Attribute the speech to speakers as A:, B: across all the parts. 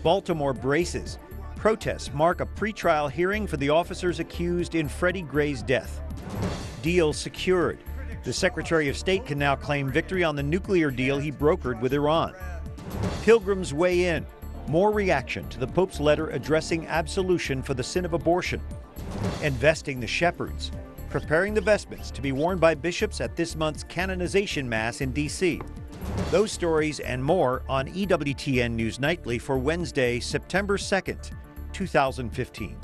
A: Baltimore braces. Protests mark a pretrial hearing for the officers accused in Freddie Gray's death. Deal secured. The Secretary of State can now claim victory on the nuclear deal he brokered with Iran. Pilgrims weigh in. More reaction to the Pope's letter addressing absolution for the sin of abortion. Investing the shepherds. Preparing the vestments to be worn by bishops at this month's canonization mass in D.C. Those stories and more on EWTN News Nightly for Wednesday, September 2nd, 2015.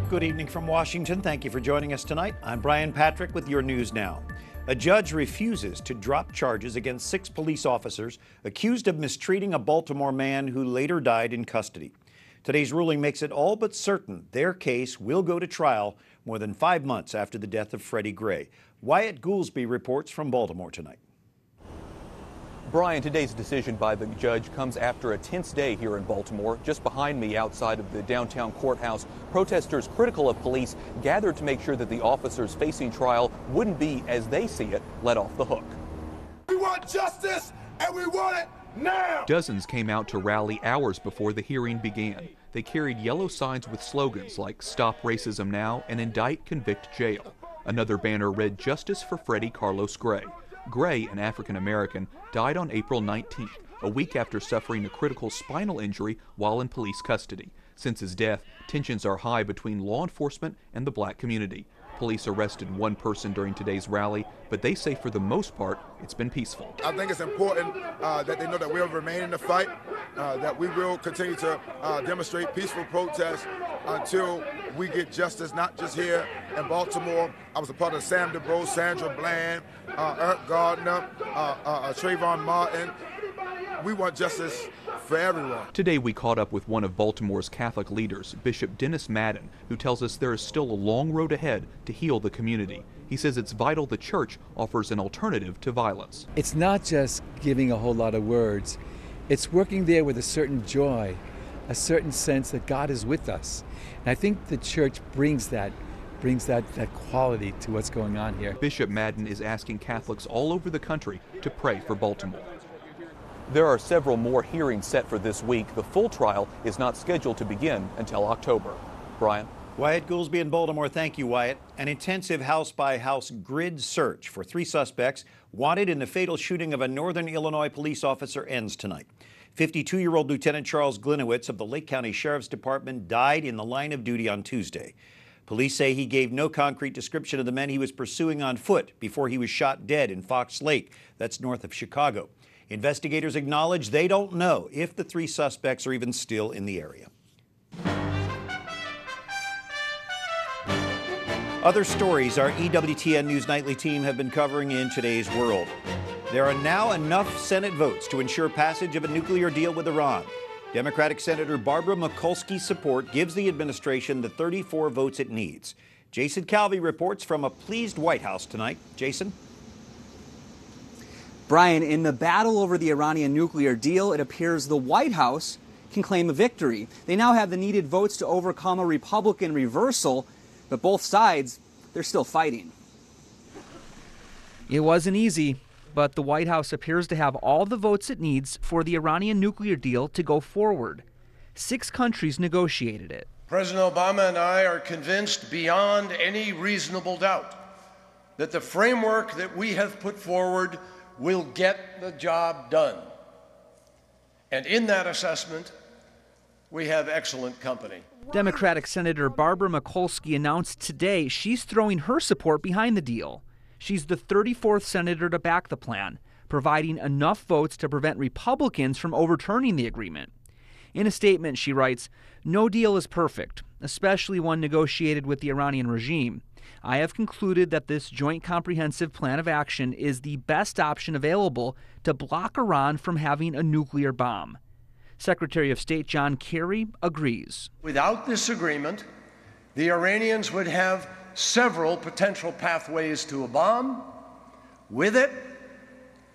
A: Good evening from Washington. Thank you for joining us tonight. I'm Brian Patrick with your news now. A judge refuses to drop charges against 6 police officers accused of mistreating a Baltimore man who later died in custody. Today's ruling makes it all but certain their case will go to trial more than 5 months after the death of Freddie Gray. Wyatt Goolsby reports from Baltimore tonight.
B: Brian, today's decision by the judge comes after a tense day here in Baltimore. Just behind me, outside of the downtown courthouse, protesters critical of police gathered to make sure that the officers facing trial wouldn't be, as they see it, let off the hook.
C: We want justice, and we want it now!
B: Dozens came out to rally hours before the hearing began. They carried yellow signs with slogans like "Stop Racism Now" and "Indict, Convict, Jail." Another banner read "Justice for Freddie Carlos Gray." Gray, an African-American, died on April 19th, a week after suffering a critical spinal injury while in police custody. Since his death, tensions are high between law enforcement and the black community. Police arrested 1 person during today's rally, but they say for the most part, it's been peaceful.
C: I think it's important that they know that we'll remain in the fight, that we will continue to demonstrate peaceful protests until we get justice, not just here in Baltimore. I was a part of Sam DeBro, Sandra Bland, Eric Gardner, Trayvon Martin. We want justice for everyone.
B: Today we caught up with one of Baltimore's Catholic leaders, Bishop Dennis Madden, who tells us there is still a long road ahead to heal the community. He says it's vital the church offers an alternative to violence.
D: It's not just giving a whole lot of words. It's working there with a certain joy, a certain sense that God is with us. And I think the church brings that quality to what's going on here.
B: Bishop Madden is asking Catholics all over the country to pray for Baltimore. There are several more hearings set for this week. The full trial is not scheduled to begin until October. Brian?
A: Wyatt Goolsby in Baltimore. Thank you, Wyatt. An intensive house-by-house grid search for 3 suspects wanted in the fatal shooting of a Northern Illinois police officer ends tonight. 52-year-old Lieutenant Charles Glinowitz of the Lake County Sheriff's Department died in the line of duty on Tuesday. Police say he gave no concrete description of the men he was pursuing on foot before he was shot dead in Fox Lake. That's north of Chicago. Investigators acknowledge they don't know if the 3 suspects are even still in the area. Other stories our EWTN News Nightly team have been covering in today's world. There are now enough Senate votes to ensure passage of a nuclear deal with Iran. Democratic Senator Barbara Mikulski's support gives the administration the 34 votes it needs. Jason Calvi reports from a pleased White House tonight. Jason?
E: Brian, in the battle over the Iranian nuclear deal, it appears the White House can claim a victory. They now have the needed votes to overcome a Republican reversal, but both sides, they're still fighting.
F: It wasn't easy, but the White House appears to have all the votes it needs for the Iranian nuclear deal to go forward. 6 countries negotiated it.
G: President Obama and I are convinced beyond any reasonable doubt that the framework that we have put forward will get the job done. And in that assessment, we have excellent company.
F: Democratic Senator Barbara Mikulski announced today she's throwing her support behind the deal. She's the 34th senator to back the plan, providing enough votes to prevent Republicans from overturning the agreement. In a statement, she writes, "No deal is perfect, especially one negotiated with the Iranian regime. I have concluded that this joint comprehensive plan of action is the best option available to block Iran from having a nuclear bomb." Secretary of State John Kerry agrees.
G: Without this agreement, the Iranians would have several potential pathways to a bomb. With it,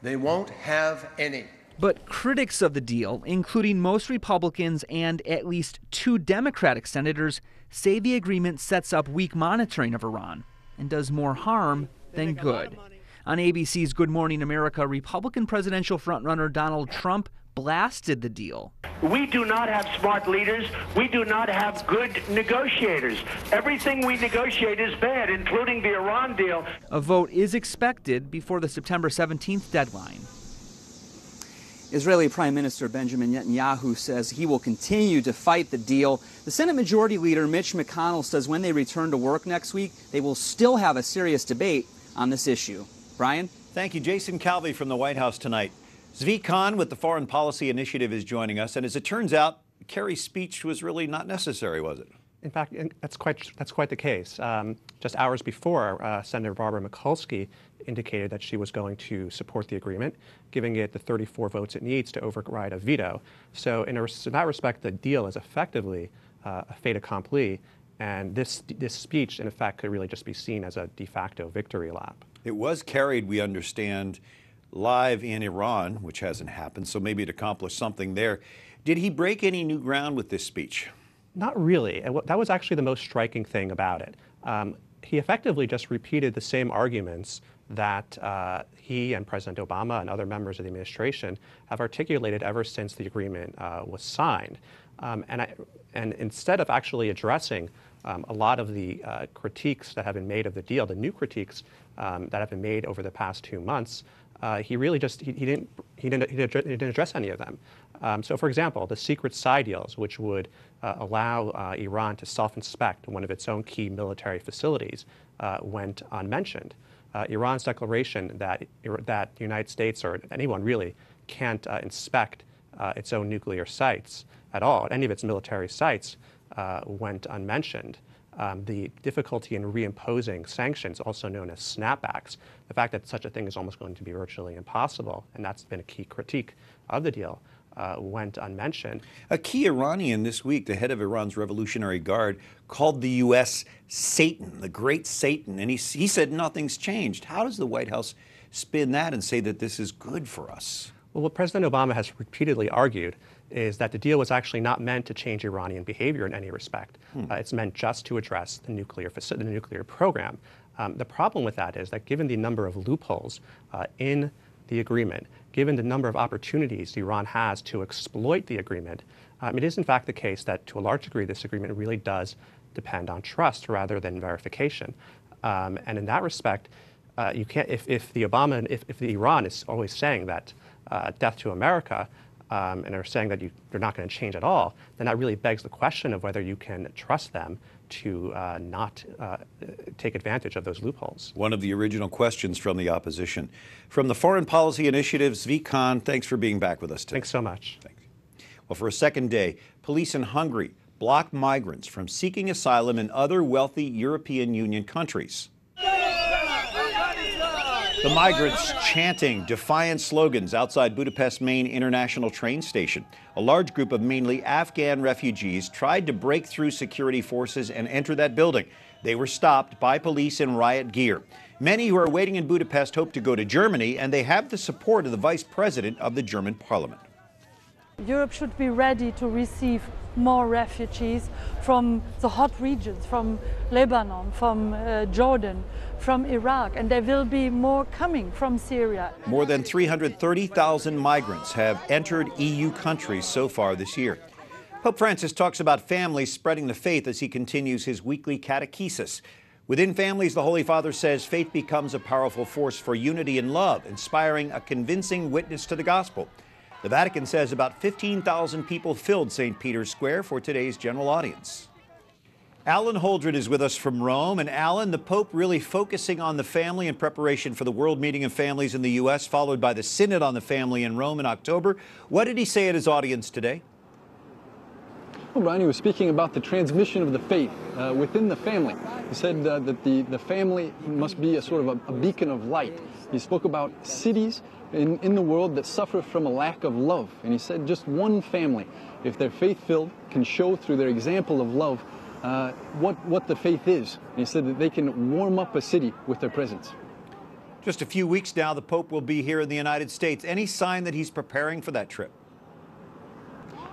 G: they won't have any.
F: But critics of the deal, including most Republicans and at least 2 Democratic senators, say the agreement sets up weak monitoring of Iran and does more harm than good. On ABC's Good Morning America, Republican presidential frontrunner Donald Trump blasted the deal.
H: We do not have smart leaders. We do not have good negotiators. Everything we negotiate is bad, including the Iran deal.
F: A vote is expected before the September 17th deadline.
E: Israeli Prime Minister Benjamin Netanyahu says he will continue to fight the deal. The Senate Majority Leader Mitch McConnell says when they return to work next week, they will still have a serious debate on this issue. Brian?
A: Thank you. Jason Calvi from the White House tonight. Zvi Khan with the Foreign Policy Initiative is joining us. And as it turns out, Kerry's speech was really not necessary, was it?
I: In fact, that's quite the case. Just hours before, Senator Barbara Mikulski indicated that she was going to support the agreement, giving it the 34 votes it needs to override a veto. So in that respect, the deal is effectively a fait accompli, and this speech, in effect, could really just be seen as a de facto victory lap.
A: It was carried, we understand, live in Iran, which hasn't happened, so maybe it accomplished something there. Did he break any new ground with this speech?
I: Not really. That was actually the most striking thing about it. He effectively just repeated the same arguments that he and President Obama and other members of the administration have articulated ever since the agreement was signed. And instead of actually addressing a lot of the critiques that have been made of the deal, the new critiques that have been made over the past 2 months, he really just he didn't address any of them. So, for example, the secret side deals, which would allow Iran to self-inspect one of its own key military facilities, went unmentioned. Iran's declaration that the United States or anyone really can't inspect its own nuclear sites at all, any of its military sites, went unmentioned. The difficulty in reimposing sanctions, also known as snapbacks, the fact that such a thing is almost going to be virtually impossible, and that's been a key critique of the deal, went unmentioned.
A: A key Iranian this week, the head of Iran's Revolutionary Guard, called the U.S. Satan, the great Satan, and he said nothing's changed. How does the White House spin that and say that this is good for us?
I: Well, what President Obama has repeatedly argued is that the deal was actually not meant to change Iranian behavior in any respect. It's meant just to address the nuclear program. The problem with that is that given the number of loopholes in the agreement, given the number of opportunities Iran has to exploit the agreement, it is in fact the case that to a large degree this agreement really does depend on trust rather than verification. And in that respect, you can't, if the Iran is always saying that death to America, and are saying that they're not going to change at all, then that really begs the question of whether you can trust them to not take advantage of those loopholes.
A: One of the original questions from the opposition. From the Foreign Policy Initiative, Zvi Khan, thanks for being back with us today.
I: Thanks so much.
A: Thanks. Well, for a second day, police in Hungary blocked migrants from seeking asylum in other wealthy European Union countries. The migrants chanting defiant slogans outside Budapest's main international train station. A large group of mainly Afghan refugees tried to break through security forces and enter that building. They were stopped by police in riot gear. Many who are waiting in Budapest hope to go to Germany, and they have the support of the vice president of the German parliament.
J: Europe should be ready to receive more refugees from the hot regions, from Lebanon, from Jordan, from Iraq, and there will be more coming from Syria.
A: More than 330,000 migrants have entered EU countries so far this year. Pope Francis talks about families spreading the faith as he continues his weekly catechesis. Within families, the Holy Father says faith becomes a powerful force for unity and love, inspiring a convincing witness to the gospel. The Vatican says about 15,000 people filled St. Peter's Square for today's general audience. Alan Holdred is with us from Rome. And Alan, the Pope really focusing on the family in preparation for the World Meeting of Families in the U.S., followed by the Synod on the Family in Rome in October. What did he say at his audience today?
K: Well, Brian, he was speaking about the transmission of the faith within the family. He said that the family must be a sort of a beacon of light. He spoke about cities in the world that suffer from a lack of love. And he said just one family, if they're faith-filled, can show through their example of love what the faith is. And he said that they can warm up a city with their presence.
A: Just a few weeks now, the Pope will be here in the United States. Any sign that he's preparing for that trip?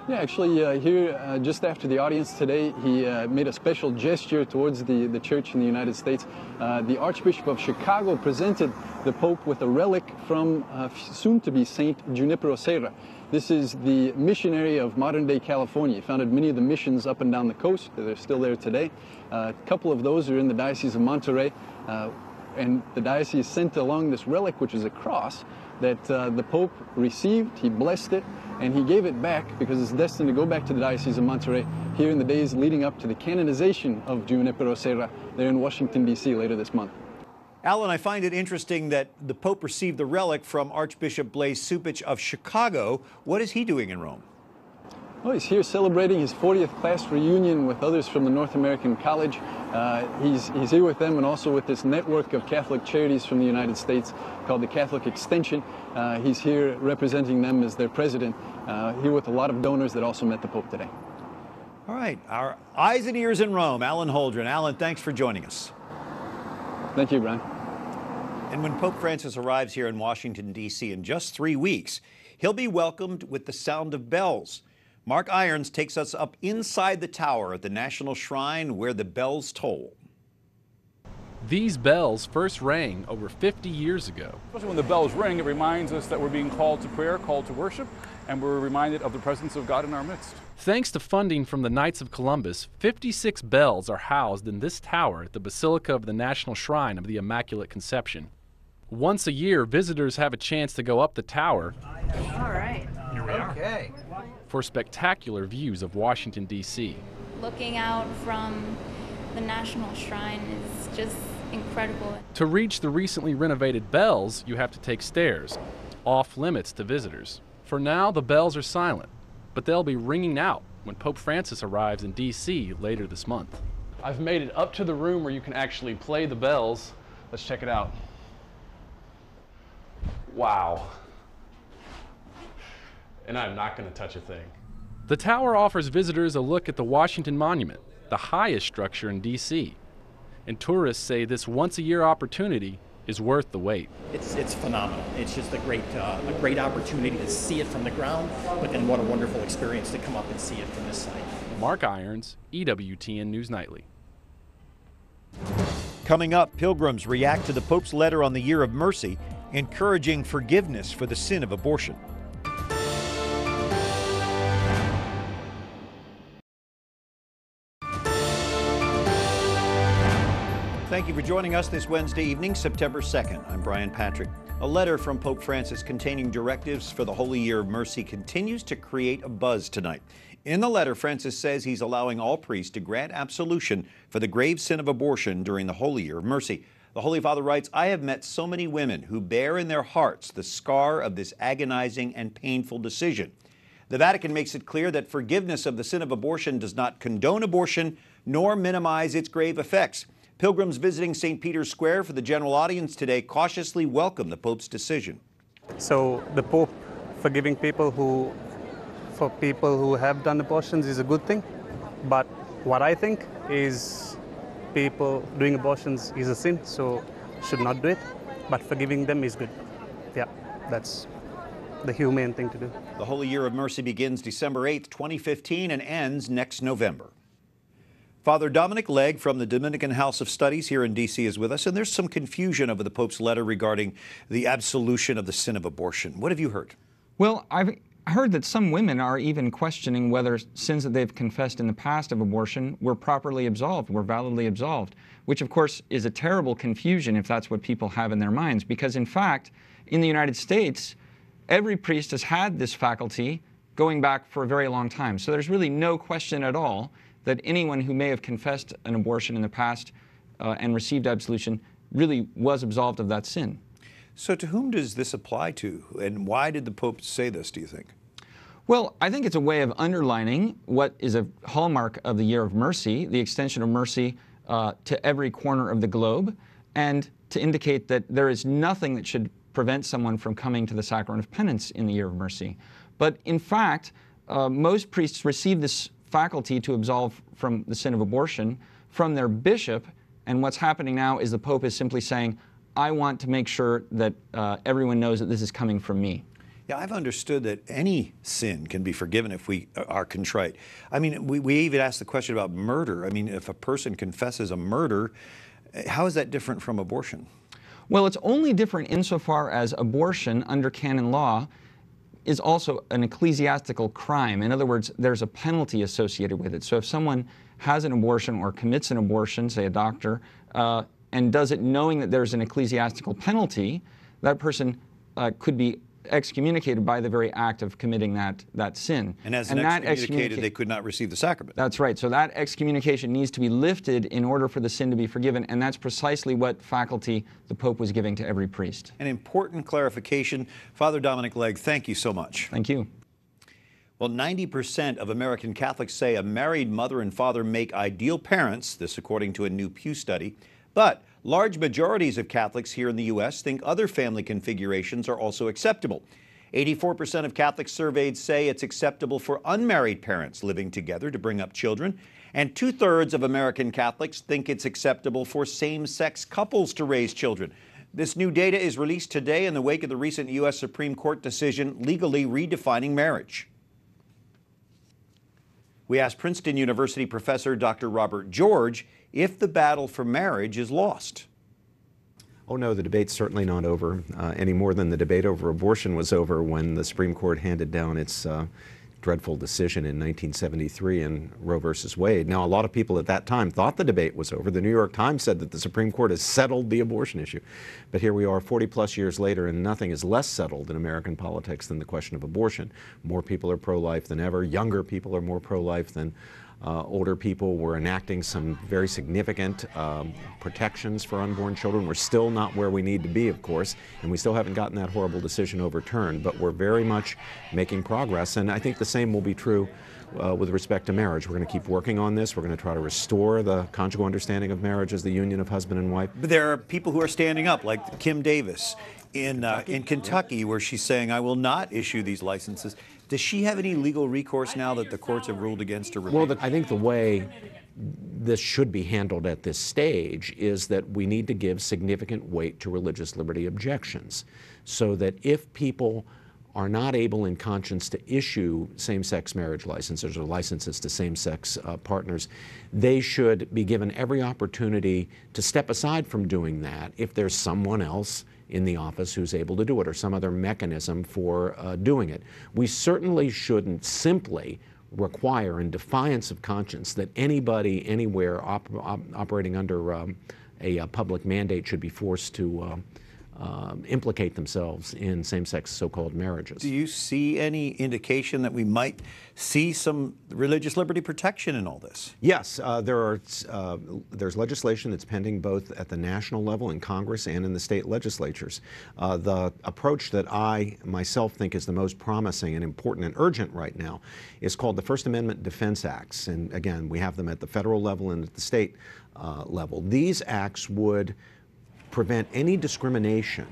K: Yeah, actually, here just after the audience today, he made a special gesture towards the church in the United States. The Archbishop of Chicago presented the Pope with a relic from soon-to-be Saint Junipero Serra. This is the missionary of modern-day California. He founded many of the missions up and down the coast. They're still there today. A couple of those are in the Diocese of Monterey. And the diocese sent along this relic, which is a cross, that the Pope received. He blessed it, and he gave it back because it's destined to go back to the Diocese of Monterey here in the days leading up to the canonization of Junipero Serra there in Washington, D.C. later this month.
A: Alan, I find it interesting that the Pope received the relic from Archbishop Blaise Cupich of Chicago. What is he doing in Rome?
K: Well, he's here celebrating his 40th class reunion with others from the North American College. He's here with them and also with this network of Catholic charities from the United States called the Catholic Extension. He's here representing them as their president, here with a lot of donors that also met the Pope today.
A: All right, our eyes and ears in Rome, Alan Holdren. Alan, thanks for joining us.
K: Thank you, Brian.
A: And when Pope Francis arrives here in Washington, D.C. in just 3 weeks, he'll be welcomed with the sound of bells. Mark Irons takes us up inside the tower at the National Shrine where the bells toll.
L: These bells first rang over 50 years ago.
M: Especially when the bells ring, it reminds us that we're being called to prayer, called to worship, and we're reminded of the presence of God in our midst.
L: Thanks to funding from the Knights of Columbus, 56 bells are housed in this tower at the Basilica of the National Shrine of the Immaculate Conception. Once a year, visitors have a chance to go up the tower.
N: All right.
L: Here we are. Okay. For spectacular views of Washington, D.C.
N: Looking out from the National Shrine is just incredible.
L: To reach the recently renovated bells, you have to take stairs, off limits to visitors. For now, the bells are silent, but they'll be ringing out when Pope Francis arrives in D.C. later this month.
M: I've made it up to the room where you can actually play the bells. Let's check it out. Wow. And I'm not going to touch a thing.
L: The tower offers visitors a look at the Washington Monument, the highest structure in D.C. And tourists say this once-a-year opportunity is worth the wait.
O: It's phenomenal. It's just a great opportunity to see it from the ground, but then what a wonderful experience to come up and see it from this side.
L: Mark Irons, EWTN News Nightly.
A: Coming up, pilgrims react to the Pope's letter on the Year of Mercy, encouraging forgiveness for the sin of abortion. Thank you for joining us this Wednesday evening, September 2nd. I'm Brian Patrick. A letter from Pope Francis containing directives for the Holy Year of Mercy continues to create a buzz tonight. In the letter, Francis says he's allowing all priests to grant absolution for the grave sin of abortion during the Holy Year of Mercy. The Holy Father writes, "I have met so many women who bear in their hearts the scar of this agonizing and painful decision." The Vatican makes it clear that forgiveness of the sin of abortion does not condone abortion nor minimize its grave effects. Pilgrims visiting St. Peter's Square for the general audience today cautiously welcome the Pope's decision.
P: So the Pope forgiving people who have done abortions is a good thing. But what I think is people doing abortions is a sin, so should not do it. But forgiving them is good. Yeah, that's the humane thing to do.
A: The Holy Year of Mercy begins December 8th, 2015 and ends next November. Father Dominic Legg from the Dominican House of Studies here in D.C. is with us, and there's some confusion over the Pope's letter regarding the absolution of the sin of abortion. What have you heard?
Q: Well, I've heard that some women are even questioning whether sins that they've confessed in the past of abortion were properly absolved, were validly absolved, which of course is a terrible confusion if that's what people have in their minds, because in fact, in the United States, every priest has had this faculty going back for a very long time. So there's really no question at all that anyone who may have confessed an abortion in the past and received absolution really was absolved of that sin.
A: So to whom does this apply to, and why did the Pope say this, do you think?
Q: Well, I think it's a way of underlining what is a hallmark of the Year of Mercy, the extension of mercy to every corner of the globe, and to indicate that there is nothing that should prevent someone from coming to the sacrament of penance in the Year of Mercy. But in fact, most priests receive this faculty to absolve from the sin of abortion from their bishop, and what's happening now is the Pope is simply saying, I want to make sure that everyone knows that this is coming from me.
A: Yeah, I've understood that any sin can be forgiven if we are contrite. I mean, we even asked the question about murder. I mean, if a person confesses a murder, how is that different from abortion?
Q: Well, it's only different insofar as abortion under canon law is also an ecclesiastical crime. In other words, there's a penalty associated with it. So if someone has an abortion or commits an abortion, say a doctor, and does it knowing that there's an ecclesiastical penalty, that person could be excommunicated by the very act of committing that sin.
A: And as an excommunicated, they could not receive the sacrament.
Q: That's right. So that excommunication needs to be lifted in order for the sin to be forgiven, and that's precisely what faculty the Pope was giving to every priest.
A: An important clarification. Father Dominic Legg, thank you so much.
Q: Thank you.
A: Well, 90% of American Catholics say a married mother and father make ideal parents, this according to a new Pew study. But large majorities of Catholics here in the U.S. think other family configurations are also acceptable. 84% of Catholics surveyed say it's acceptable for unmarried parents living together to bring up children. And 2/3 of American Catholics think it's acceptable for same-sex couples to raise children. This new data is released today in the wake of the recent U.S. Supreme Court decision legally redefining marriage. We asked Princeton University professor Dr. Robert George if the battle for marriage is lost.
R: Oh no, the debate's certainly not over, any more than the debate over abortion was over when the Supreme Court handed down its dreadful decision in 1973 in Roe versus Wade. Now, a lot of people at that time thought the debate was over. The New York Times said that the Supreme Court has settled the abortion issue. But here we are 40-plus years later, and nothing is less settled in American politics than the question of abortion. More people are pro-life than ever. Younger people are more pro-life than older people. We're enacting some very significant protections for unborn children. We're still not where we need to be, of course, and we still haven't gotten that horrible decision overturned, but we're very much making progress, and I think the same will be true with respect to marriage. We're going to keep working on this. We're going to try to restore the conjugal understanding of marriage as the union of husband and wife.
A: But there are people who are standing up, like Kim Davis in Kentucky, where she's saying, I will not issue these licenses. Does she have any legal recourse now that the courts have ruled against her?
R: Well, I think the way this should be handled at this stage is that we need to give significant weight to religious liberty objections, so that if people are not able in conscience to issue same-sex marriage licenses or licenses to same-sex partners, they should be given every opportunity to step aside from doing that if there's someone else in the office who's able to do it, or some other mechanism for doing it. We certainly shouldn't simply require, in defiance of conscience, that anybody anywhere operating under a public mandate should be forced to implicate themselves in same-sex so-called marriages.
A: Do you see any indication that we might see some religious liberty protection in all this?
R: Yes, there's legislation that's pending both at the national level in Congress and in the state legislatures. The approach that I myself think is the most promising and important and urgent right now is called the First Amendment Defense Acts. And again, we have them at the federal level and at the state level. These acts would prevent any discrimination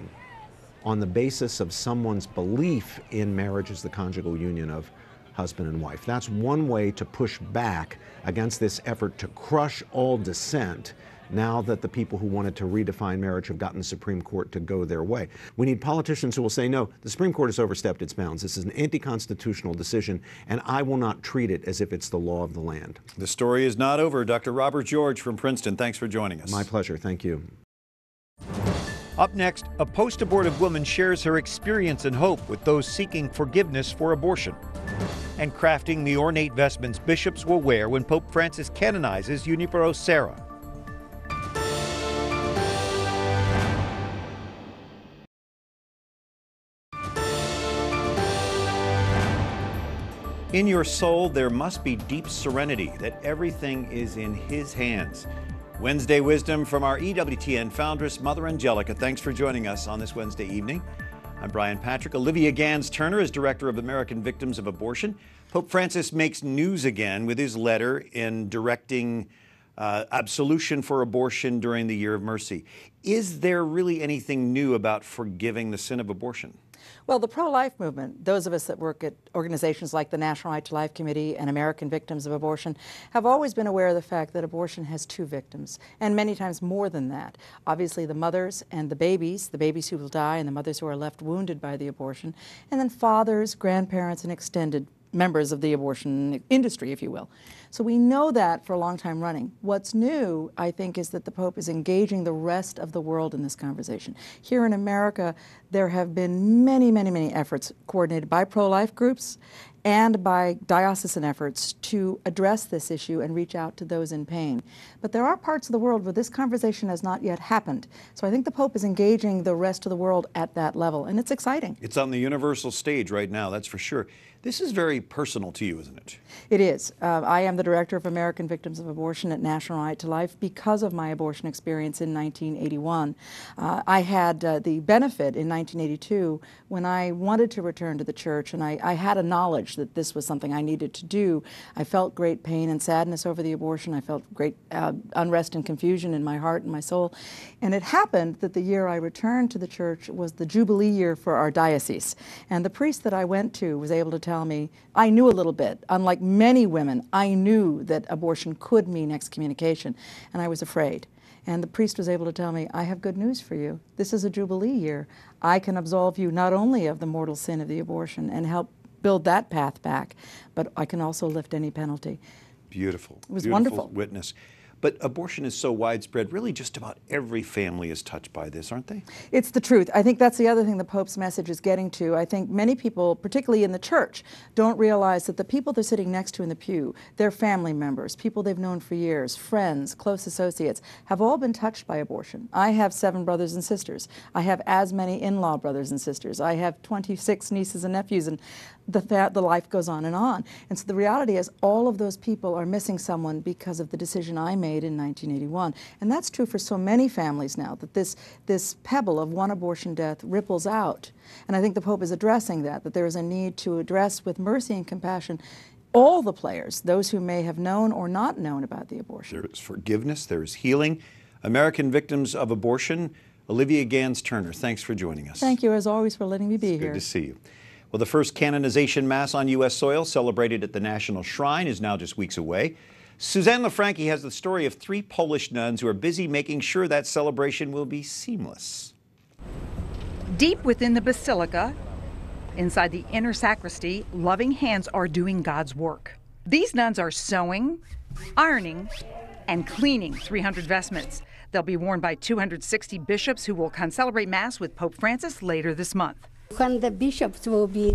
R: on the basis of someone's belief in marriage as the conjugal union of husband and wife. That's one way to push back against this effort to crush all dissent now that the people who wanted to redefine marriage have gotten the Supreme Court to go their way. We need politicians who will say, no, the Supreme Court has overstepped its bounds. This is an anti-constitutional decision, and I will not treat it as if it's the law of the land.
A: The story is not over. Dr. Robert George from Princeton, thanks for joining us.
R: My pleasure. Thank you.
A: Up next, a post-abortive woman shares her experience and hope with those seeking forgiveness for abortion, and crafting the ornate vestments bishops will wear when Pope Francis canonizes Junipero Serra. In your soul, there must be deep serenity that everything is in His hands. Wednesday Wisdom from our EWTN foundress, Mother Angelica. Thanks for joining us on this Wednesday evening. I'm Brian Patrick. Olivia Gans-Turner is Director of American Victims of Abortion. Pope Francis makes news again with his letter in directing absolution for abortion during the Year of Mercy. Is there really anything new about forgiving the sin of abortion?
S: Well, the pro-life movement, those of us that work at organizations like the National Right to Life Committee and American Victims of Abortion, have always been aware of the fact that abortion has two victims, and many times more than that. Obviously, the mothers and the babies who will die and the mothers who are left wounded by the abortion, and then fathers, grandparents, and extended members of the abortion industry, if you will. So we know that for a long time running. What's new, I think, is that the Pope is engaging the rest of the world in this conversation. Here in America, there have been many, many, many efforts coordinated by pro-life groups and by diocesan efforts to address this issue and reach out to those in pain. But there are parts of the world where this conversation has not yet happened. So I think the Pope is engaging the rest of the world at that level, and it's exciting.
A: It's on the universal stage right now, that's for sure. This is very personal to you, isn't it?
S: It is. I am the director of American Victims of Abortion at National Right to Life because of my abortion experience in 1981. I had the benefit in 1982 when I wanted to return to the church, and I had a knowledge that this was something I needed to do. I felt great pain and sadness over the abortion. I felt great unrest and confusion in my heart and my soul. And it happened that the year I returned to the church was the Jubilee year for our diocese. And the priest that I went to was able to tell me, I knew a little bit. Unlike many women, I knew that abortion could mean excommunication, and I was afraid. And the priest was able to tell me, I have good news for you. This is a Jubilee year. I can absolve you not only of the mortal sin of the abortion and help build that path back, but I can also lift any penalty.
A: Beautiful.
S: It was
A: beautiful
S: wonderful.
A: Witness. But abortion is so widespread, really just about every family is touched by this, aren't they?
S: It's the truth. I think that's the other thing the Pope's message is getting to. I think many people, particularly in the church, don't realize that the people they're sitting next to in the pew, their family members, people they've known for years, friends, close associates, have all been touched by abortion. I have 7 brothers and sisters. I have as many in-law brothers and sisters. I have 26 nieces and nephews, and the life goes on and on. And so the reality is all of those people are missing someone because of the decision I made in 1981. And that's true for so many families now, that this pebble of one abortion death ripples out. And I think the Pope is addressing that there is a need to address with mercy and compassion all the players, those who may have known or not known about the abortion.
A: There is forgiveness, there is healing. American Victims of Abortion, Olivia Gans-Turner, thanks for joining us.
S: Thank you, as always, for letting me be here.
A: Good to see you. Well, the first canonization Mass on U.S. soil, celebrated at the National Shrine, is now just weeks away. Suzanne LaFranchi has the story of 3 Polish nuns who are busy making sure that celebration will be seamless.
T: Deep within the basilica, inside the inner sacristy, loving hands are doing God's work. These nuns are sewing, ironing, and cleaning 300 vestments. They'll be worn by 260 bishops who will celebrate Mass with Pope Francis later this month.
U: When the bishops will be,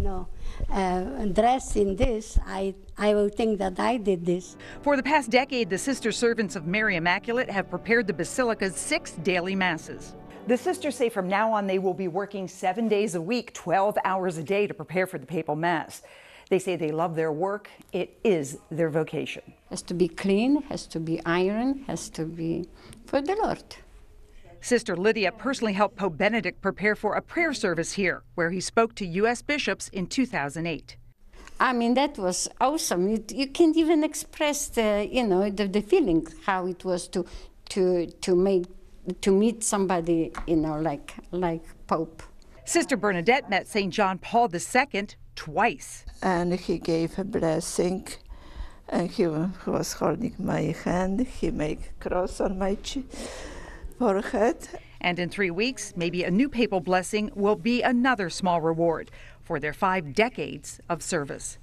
U: dressed in this, I will think that I did this.
T: For the past decade, the Sister Servants of Mary Immaculate have prepared the Basilica's 6 daily Masses. The sisters say from now on they will be working 7 days a week, 12 hours a day to prepare for the papal Mass. They say they love their work. It is their vocation.
U: Has to be clean, has to be iron, has to be for the Lord.
T: Sister Lydia personally helped Pope Benedict prepare for a prayer service here, where he spoke to U.S. bishops in 2008.
U: I mean, that was awesome. You can't even express the feeling how it was to meet somebody, like Pope.
T: Sister Bernadette met St. John Paul II twice.
V: And he gave a blessing, and he was holding my hand. He made a cross on my forehead.
T: And in 3 weeks, maybe a new papal blessing will be another small reward for their 5 decades of service.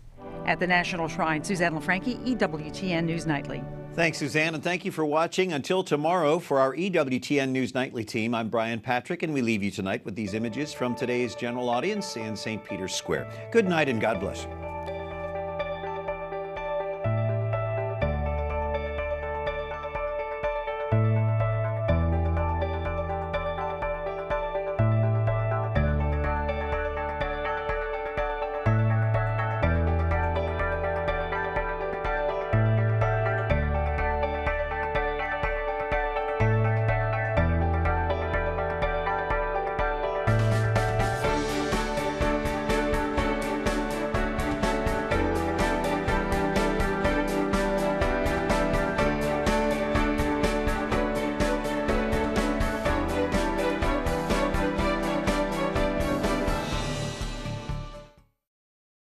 T: At the National Shrine, Suzanne LaFranchi, EWTN News Nightly.
A: Thanks, Suzanne, and thank you for watching. Until tomorrow, for our EWTN News Nightly team, I'm Brian Patrick, and we leave you tonight with these images from today's general audience in St. Peter's Square. Good night and God bless you.